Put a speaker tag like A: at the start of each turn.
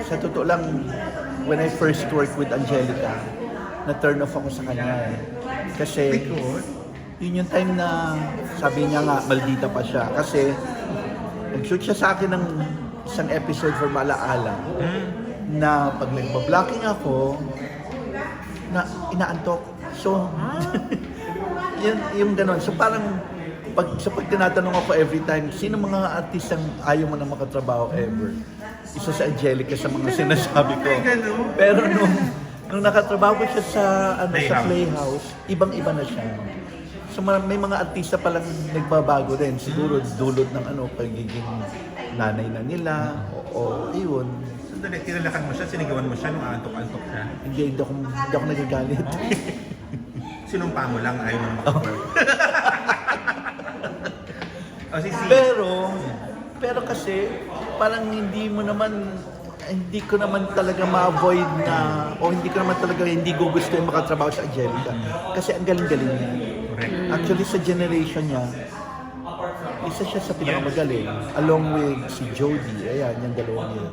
A: sa totoo lang, when I first worked with Angelica, na-turn off ako sa kanya eh. Kasi,
B: Because?
A: yun yung time na sabi niya nga, maldita pa siya. Kasi, nag-shoot siya sa akin ng isang episode for Malaala na pag nagpa-blocking ako, na inaantok. So, yun, yung ganon. So parang, pag tinatanong ako every time, sino mga artistang ayaw mo na makatrabaho ever? Isa sa Angelica sa mga sinasabi ko. Pero nung nakatrabaho ko siya sa, sa Playhouse, ibang-iba na siya. So may mga artista palang nagbabago din. Siguro dulot ng pagiging nanay na nila, o yun.
B: Sandali, kinalakan mo siya, sinigawan mo siya nung antok-antok siya.
A: Hindi ako nagagalit.
B: Sinumpa mo lang, ayaw mo makapag.
A: Pero kasi, parang hindi ko naman talaga ma-avoid na, o hindi ko naman talaga, hindi ko gusto yung makatrabaho sa Angelica. Kasi ang galing-galing niya.
B: Correct.
A: Actually, sa generation niya, isa siya sa pinakamagaling. Along with si Jodie, ayan, yung dalawang yun.